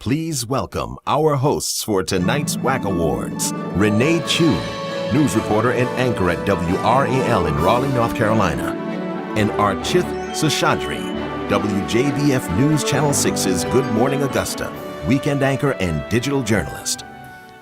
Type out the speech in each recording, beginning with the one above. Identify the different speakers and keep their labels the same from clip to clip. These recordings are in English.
Speaker 1: Please welcome our hosts for tonight's WWAAC Awards, Renee Chu, news reporter and anchor at WRAL in Raleigh, North Carolina, and Archith Seshadri, WJBF News Channel 6's Good Morning Augusta, weekend anchor and digital journalist.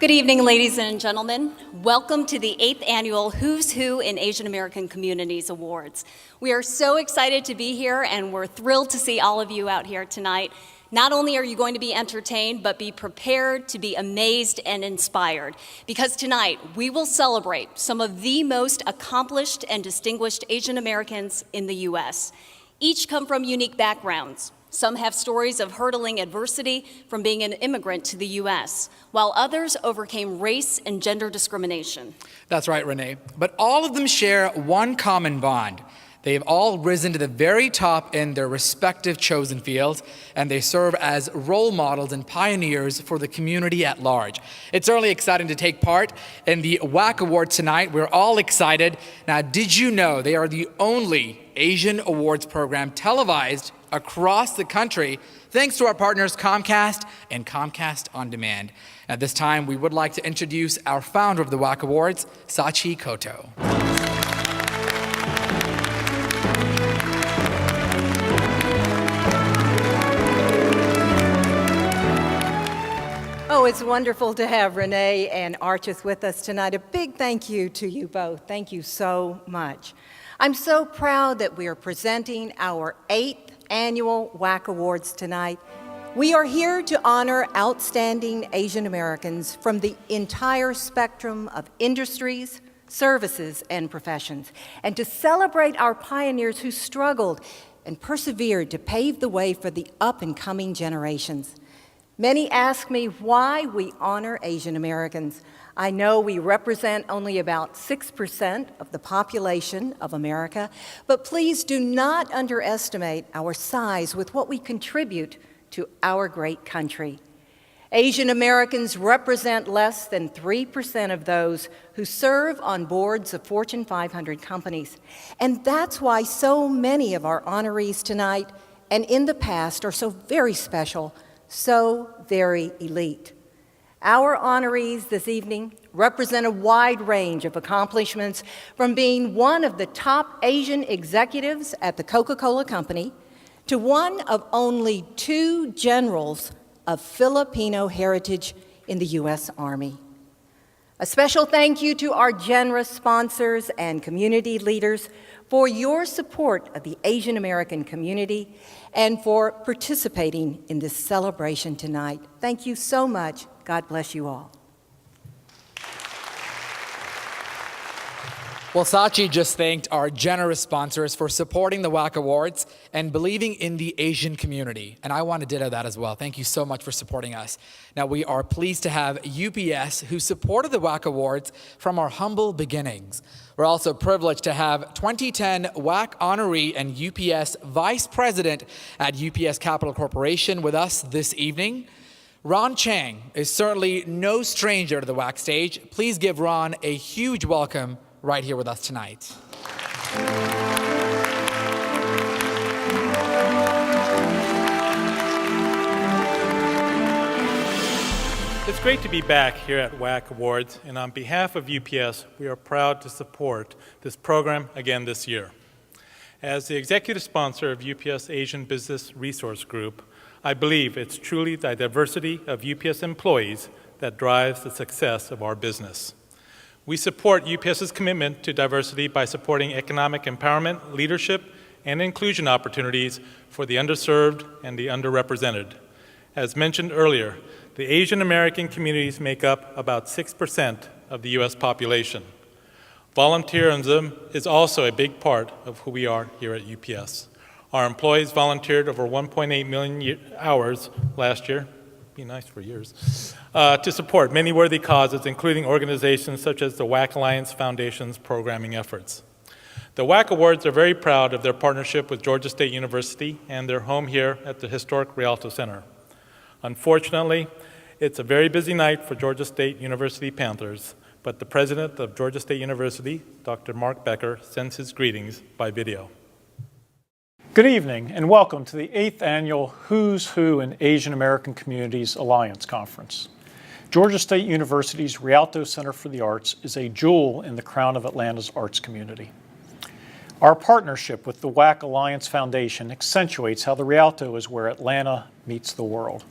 Speaker 2: Good evening, ladies and gentlemen. Welcome to the 8th Annual Who's Who in Asian American Communities Awards. We are so excited to be here, and we're thrilled to see all of you out here tonight. Not only are you going to be entertained, but be prepared to be amazed and inspired, because tonight we will celebrate some of the most accomplished and distinguished Asian Americans in the U.S. Each come from unique backgrounds. Some have stories of hurdling adversity from being an immigrant to the U.S., while others overcame race and gender discrimination.
Speaker 3: That's right, Renee. But all of them share one common bond. They have all risen to the very top in their respective chosen fields, and they serve as role models and pioneers for the community at large. It's certainly exciting to take part in the WWAAC Awards tonight. We're all excited. Now, did you know they are the only Asian awards program televised across the country, thanks to our partners Comcast and Comcast On Demand. At this time, we would like to introduce our founder of the WWAAC Awards, Sachi Koto.
Speaker 4: Oh, it's wonderful to have Renee and Archith with us tonight. A big thank you to you both. Thank you so much. I'm so proud that we are presenting our 8th Annual WWAAC Awards tonight. We are here to honor outstanding Asian Americans from the entire spectrum of industries, services, and professions, and to celebrate our pioneers who struggled and persevered to pave the way for the up-and-coming generations. Many ask me why we honor Asian Americans. I know we represent only about 6% of the population of America, but please do not underestimate our size with what we contribute to our great country. Asian Americans represent less than 3% of those who serve on boards of Fortune 500 companies. And that's why so many of our honorees tonight and in the past are so very special, so very elite. Our honorees this evening represent a wide range of accomplishments, from being one of the top Asian executives at the Coca-Cola Company to one of only 2 generals of Filipino heritage in the U.S. Army. A special thank you to our generous sponsors and community leaders for your support of the Asian American community and for participating in this celebration tonight. Thank you so much. God bless you all.
Speaker 3: Well, Sachi just thanked our generous sponsors for supporting the WWAAC Awards and believing in the Asian community. And I want to ditto that as well. Thank you so much for supporting us. Now, we are pleased to have UPS, who supported the WWAAC Awards from our humble beginnings. We're also privileged to have 2010 WWAAC honoree and UPS Vice President at UPS Capital Corporation with us this evening. Ron Chang is certainly no stranger to the WWAAC stage. Please give Ron a huge welcome right here with us tonight.
Speaker 5: It's great to be back here at WWAAC Awards, and on behalf of UPS, we are proud to support this program again this year. As the executive sponsor of UPS Asian Business Resource Group, I believe it's truly the diversity of UPS employees that drives the success of our business. We support UPS's commitment to diversity by supporting economic empowerment, leadership, and inclusion opportunities for the underserved and the underrepresented. As mentioned earlier, the Asian American communities make up about 6% of the U.S. population. Volunteerism is also a big part of who we are here at UPS. Our employees volunteered over 1.8 million hours last year, be nice for years, to support many worthy causes, including organizations such as the WWAAC Alliance Foundation's programming efforts. The WWAAC Awards are very proud of their partnership with Georgia State University and their home here at the historic Rialto Center. Unfortunately, it's a very busy night for Georgia State University Panthers, but the president of Georgia State University, Dr. Mark Becker, sends his greetings by video.
Speaker 6: Good evening and welcome to the 8th Annual Who's Who in Asian American Communities Alliance Conference. Georgia State University's Rialto Center for the Arts is a jewel in the crown of Atlanta's arts community. Our partnership with the WWAAC Alliance Foundation accentuates how the Rialto is where Atlanta meets the world.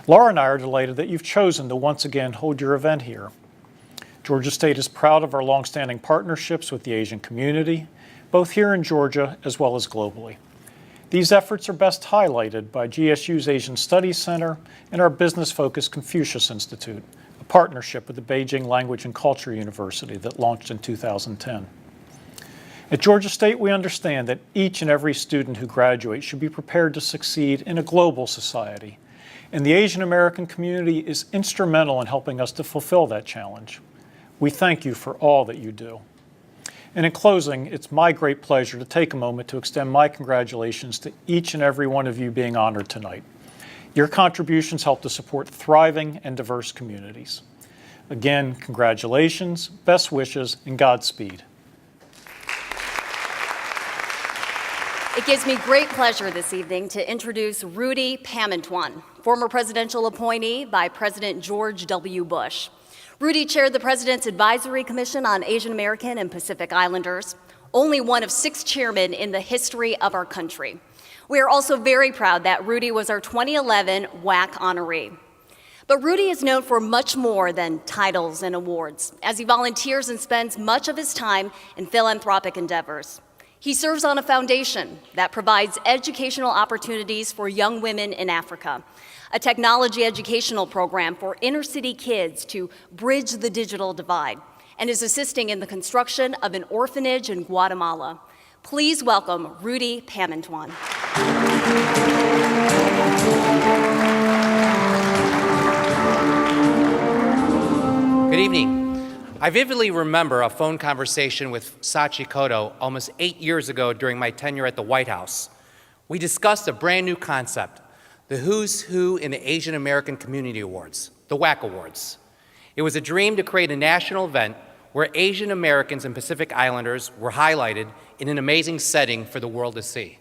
Speaker 6: Laura and I are delighted that you've chosen to once again hold your event here. Georgia State is proud of our longstanding partnerships with the Asian community, both here in Georgia as well as globally. These efforts are best highlighted by GSU's Asian Studies Center and our business-focused Confucius Institute, a partnership with the Beijing Language and Culture University that launched in 2010. At Georgia State, we understand that each and every student who graduates should be prepared to succeed in a global society, and the Asian American community is instrumental in helping us to fulfill that challenge. We thank you for all that you do. And in closing, it's my great pleasure to take a moment to extend my congratulations to each and every one of you being honored tonight. Your contributions help to support thriving and diverse communities. Again, congratulations, best wishes, and Godspeed.
Speaker 2: It gives me great pleasure this evening to introduce Rudy Pamantwan, former presidential appointee by President George W. Bush. Rudy chaired the President's Advisory Commission on Asian American and Pacific Islanders, only one of 6 chairmen in the history of our country. We are also very proud that Rudy was our 2011 WWAAC honoree. But Rudy is known for much more than titles and awards, as he volunteers and spends much of his time in philanthropic endeavors. He serves on a foundation that provides educational opportunities for young women in Africa, a technology educational program for inner-city kids to bridge the digital divide, and is assisting in the construction of an orphanage in Guatemala. Please welcome Rudy Pamantwan.
Speaker 7: Good evening. I vividly remember a phone conversation with Sachi Koto almost 8 years ago during my tenure at the White House. We discussed a brand new concept, the Who's Who in the Asian American Community Awards, the WWAAC Awards. It was a dream to create a national event where Asian Americans and Pacific Islanders were highlighted in an amazing setting for the world to see.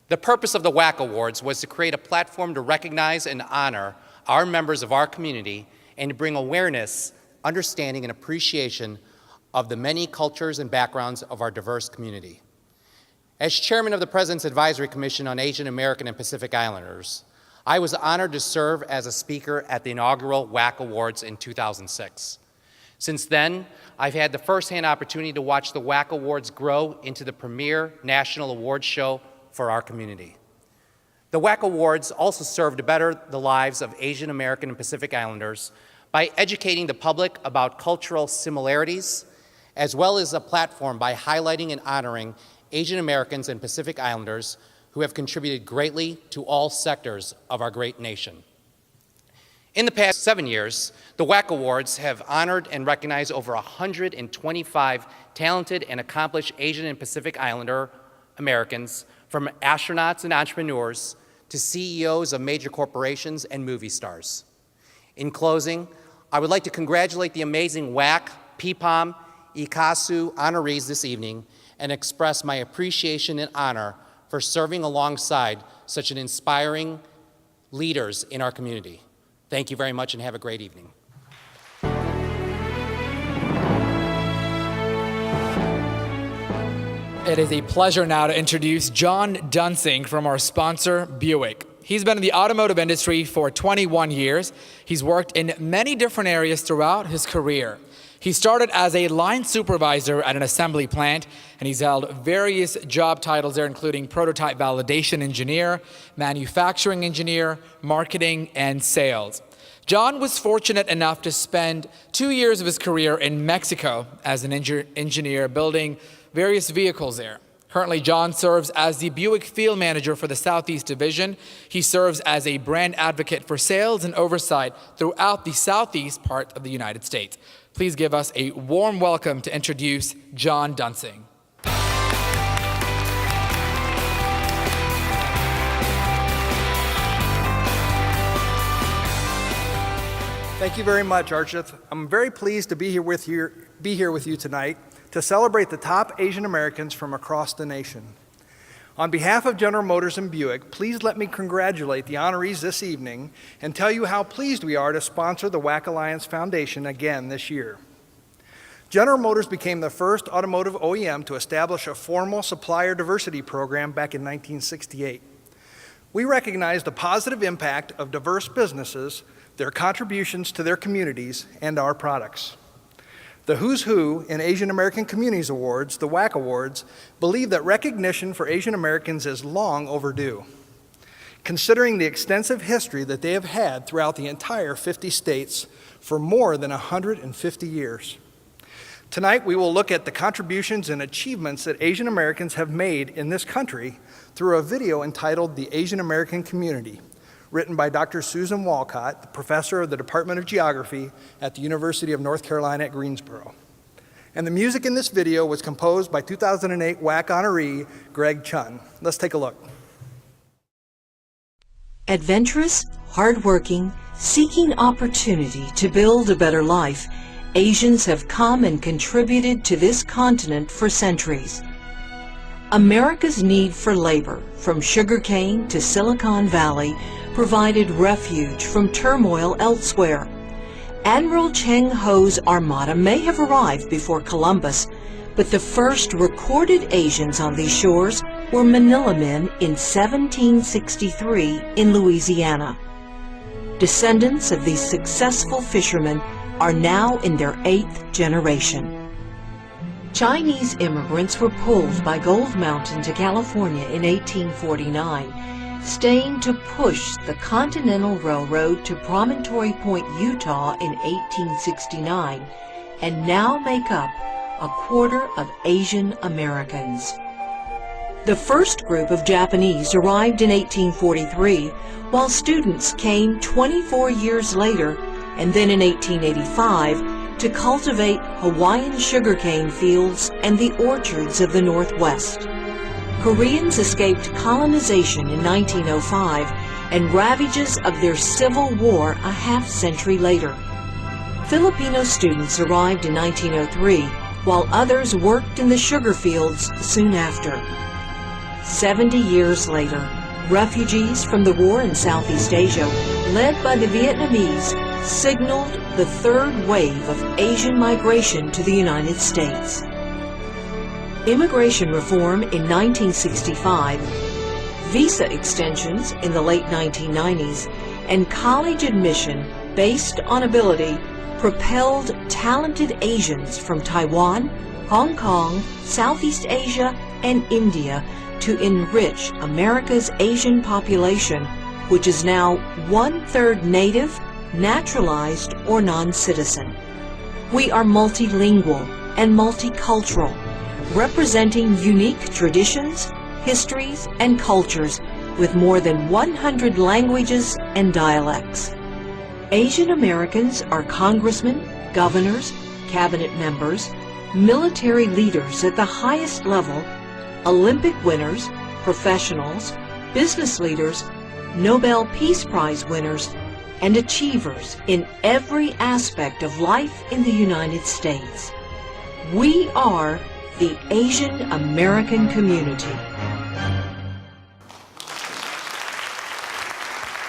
Speaker 7: The purpose of the WWAAC Awards was to create a platform to recognize and honor our members of our community and to bring awareness, understanding, and appreciation of the many cultures and backgrounds of our diverse community. As chairman of the President's Advisory Commission on Asian American and Pacific Islanders, I was honored to serve as a speaker at the inaugural WWAAC Awards in 2006. Since then, I've had the firsthand opportunity to watch the WWAAC Awards grow into the premier national awards show for our community. The WWAAC Awards also serve to better the lives of Asian American and Pacific Islanders by educating the public about cultural similarities, as well as a platform by highlighting and honoring Asian Americans and Pacific Islanders who have contributed greatly to all sectors of our great nation. In the past 7 years, the WWAAC Awards have honored and recognized over 125 talented and accomplished Asian and Pacific Islander Americans, from astronauts and entrepreneurs to CEOs of major corporations and movie stars. In closing, I would like to congratulate the amazing WWAAC, PPOM, ICASU honorees this evening and express my appreciation and honor for serving alongside such an inspiring leaders in our community. Thank you very much and have a great evening.
Speaker 3: It is a pleasure now to introduce John Dunsing from our sponsor, Buick. He's been in the automotive industry for 21 years. He's worked in many different areas throughout his career. He started as a line supervisor at an assembly plant, and he's held various job titles there, including prototype validation engineer, manufacturing engineer, marketing, and sales. John was fortunate enough to spend 2 years of his career in Mexico as an engineer building various vehicles there. Currently, John serves as the Buick Field Manager for the Southeast Division. He serves as a brand advocate for sales and oversight throughout the Southeast part of the United States. Please give us a warm welcome to introduce John Dunsing.
Speaker 8: Thank you very much, Archith. I'm very pleased to be here with you tonight to celebrate the top Asian Americans from across the nation. On behalf of General Motors and Buick, please let me congratulate the honorees this evening and tell you how pleased we are to sponsor the WWAAC Alliance Foundation again this year. General Motors became the first automotive OEM to establish a formal supplier diversity program back in 1968. We recognize the positive impact of diverse businesses, their contributions to their communities, and our products. The Who's Who in Asian American Communities Awards, the WWAAC Awards, believe that recognition for Asian Americans is long overdue, considering the extensive history that they have had throughout the entire 50 states for more than 150 years. Tonight, we will look at the contributions and achievements that Asian Americans have made in this country through a video entitled The Asian American Community, written by Dr. Susan Walcott, the professor of the Department of Geography at the University of North Carolina at Greensboro. And the music in this video was composed by 2008 WWAAC honoree Greg Chun. Let's take a look.
Speaker 9: Adventurous, hardworking, seeking opportunity to build a better life, Asians have come and contributed to this continent for centuries. America's need for labor, from sugarcane to Silicon Valley, provided refuge from turmoil elsewhere. Admiral Cheng Ho's armada may have arrived before Columbus, but the first recorded Asians on these shores were Manila men in 1763 in Louisiana. Descendants of these successful fishermen are now in their 8th generation. Chinese immigrants were pulled by Gold Mountain to California in 1849, staying to push the Continental Railroad to Promontory Point, Utah in 1869, and now make up a quarter of Asian Americans. The first group of Japanese arrived in 1843, while students came 24 years later, and then in 1885, to cultivate Hawaiian sugarcane fields and the orchards of the Northwest. Koreans escaped colonization in 1905 and ravages of their civil war a half-century later. Filipino students arrived in 1903, while others worked in the sugar fields soon after. 70 years later, refugees from the war in Southeast Asia, led by the Vietnamese, signaled the third wave of Asian migration to the United States. Immigration reform in 1965, visa extensions in the late 1990s, and college admission based on ability propelled talented Asians from Taiwan, Hong Kong, Southeast Asia, and India to enrich America's Asian population, which is now 1/3 native, naturalized, or non-citizen. We are multilingual and multicultural, representing unique traditions, histories, and cultures with more than 100 languages and dialects. Asian Americans are congressmen, governors, cabinet members, military leaders at the highest level, Olympic winners, professionals, business leaders, Nobel Peace Prize winners, and achievers in every aspect of life in the United States. We are the Asian American community.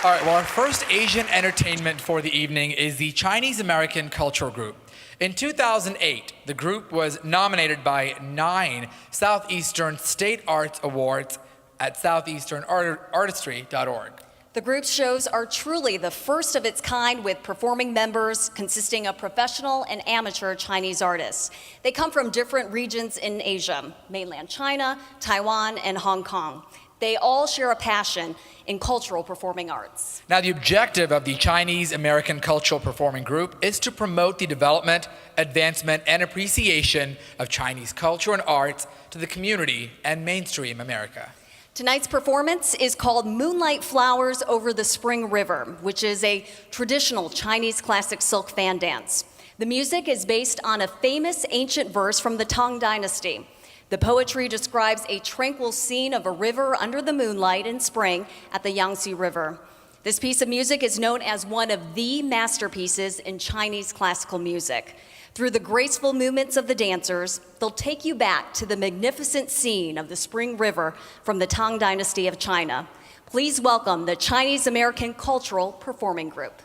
Speaker 3: All right, well, our first Asian entertainment for the evening is the Chinese American Cultural Group. In 2008, the group was nominated by 9 Southeastern State Arts Awards at southeasternartistry.org.
Speaker 2: The group's shows are truly the first of its kind, with performing members consisting of professional and amateur Chinese artists. They come from different regions in Asia, mainland China, Taiwan, and Hong Kong. They all share a passion in cultural performing arts.
Speaker 3: Now, the objective of the Chinese American Cultural Performing Group is to promote the development, advancement, and appreciation of Chinese culture and arts to the community and mainstream America.
Speaker 2: Tonight's performance is called Moonlight Flowers Over the Spring River, which is a traditional Chinese classic silk fan dance. The music is based on a famous ancient verse from the Tang Dynasty. The poetry describes a tranquil scene of a river under the moonlight in spring at the Yangtze River. This piece of music is known as one of the masterpieces in Chinese classical music. Through the graceful movements of the dancers, they'll take you back to the magnificent scene of the Spring River from the Tang Dynasty of China. Please welcome the Chinese American Cultural Performing Group.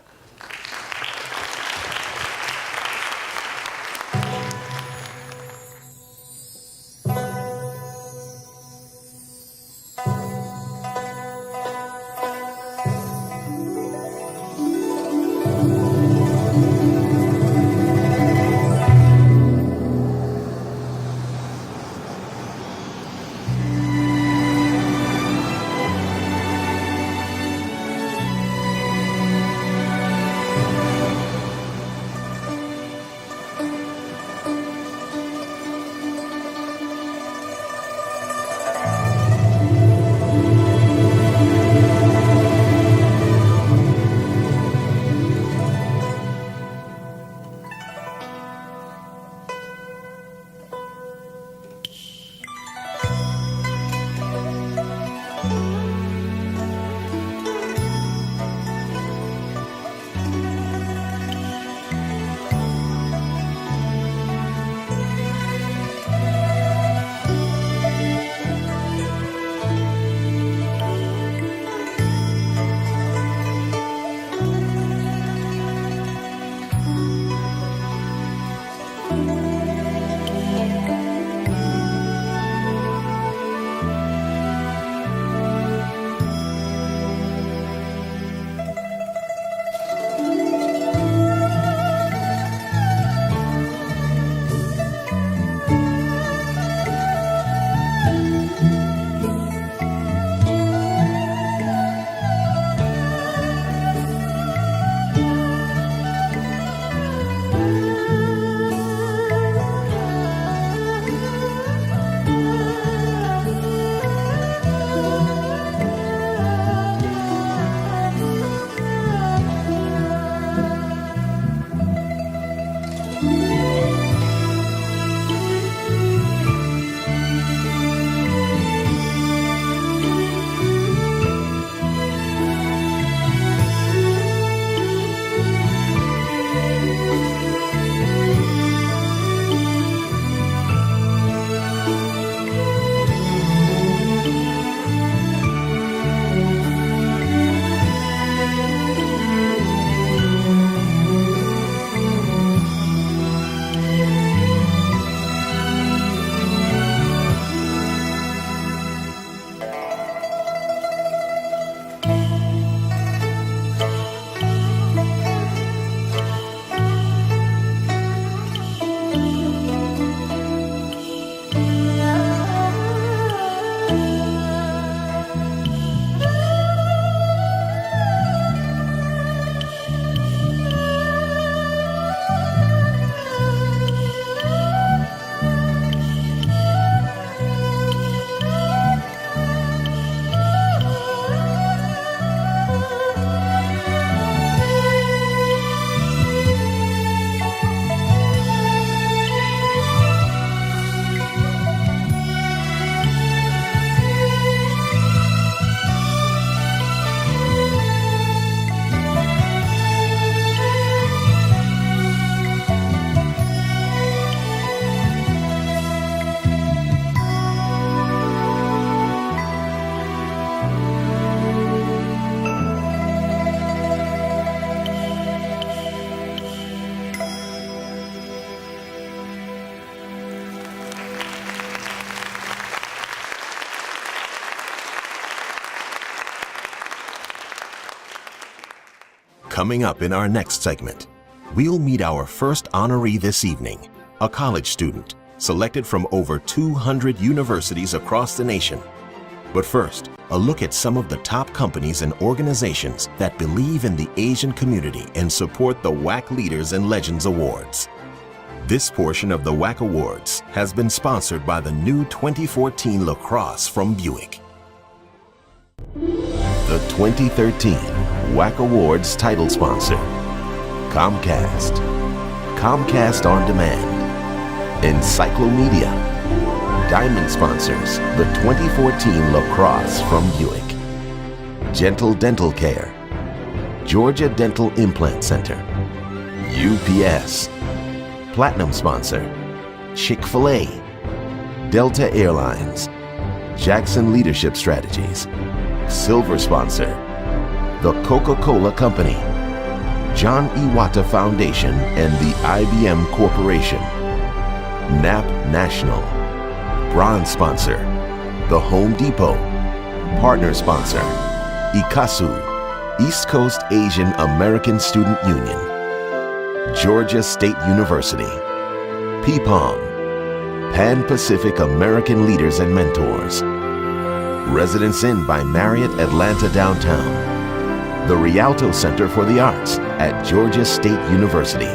Speaker 1: Coming up in our next segment, we'll meet our first honoree this evening, a college student selected from over 200 universities across the nation. But first, a look at some of the top companies and organizations that believe in the Asian community and support the WWAAC Leaders and Legends Awards. This portion of the WWAAC Awards has been sponsored by the new 2014 lacrosse from Buick. The 2013 WWAAC Awards title sponsor, Comcast, Comcast On Demand, Encyclomedia. Diamond sponsors the 2014 lacrosse from Buick. Gentle Dental Care, Georgia Dental Implant Center, UPS, Platinum sponsor, Chick-fil-A, Delta Airlines, Jackson Leadership Strategies. Silver sponsor, the Coca-Cola Company, John Iwata Foundation, and the IBM Corporation. NAP National. Bronze sponsor, the Home Depot. Partner sponsor, ICASU, East Coast Asian American Student Union. Georgia State University. PPOM, Pan-Pacific American Leaders and Mentors. Residence Inn by Marriott Atlanta Downtown. The Rialto Center for the Arts at Georgia State University.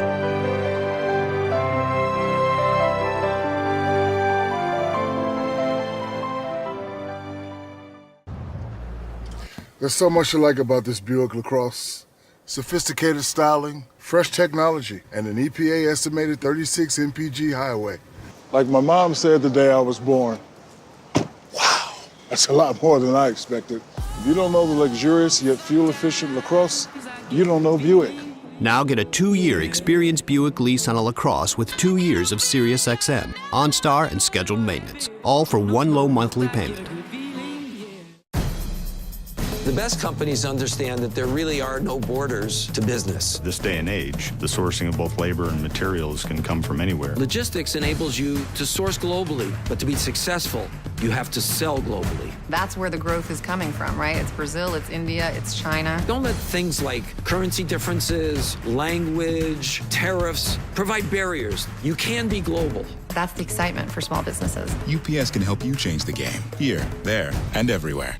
Speaker 10: There's so much to like about this Buick LaCrosse. Sophisticated styling, fresh technology, and an EPA estimated 36 mpg highway. Like my mom said the day I was born, wow, that's a lot more than I expected. If you don't know the luxurious yet fuel-efficient LaCrosse, you don't know Buick.
Speaker 11: Now get a 2-year experience Buick lease on a LaCrosse with 2 years of SiriusXM, OnStar, and scheduled maintenance, all for one low monthly payment.
Speaker 12: The best companies understand that there really are no borders to business.
Speaker 13: This day and age, the sourcing of both labor and materials can come from anywhere.
Speaker 12: Logistics enables you to source globally, but to be successful, you have to sell globally.
Speaker 14: That's where the growth is coming from, right? It's Brazil, it's India, it's China.
Speaker 12: Don't let things like currency differences, language, tariffs provide barriers. You can be global.
Speaker 14: That's the excitement for small businesses.
Speaker 15: UPS can help you change the game, here, there, and everywhere.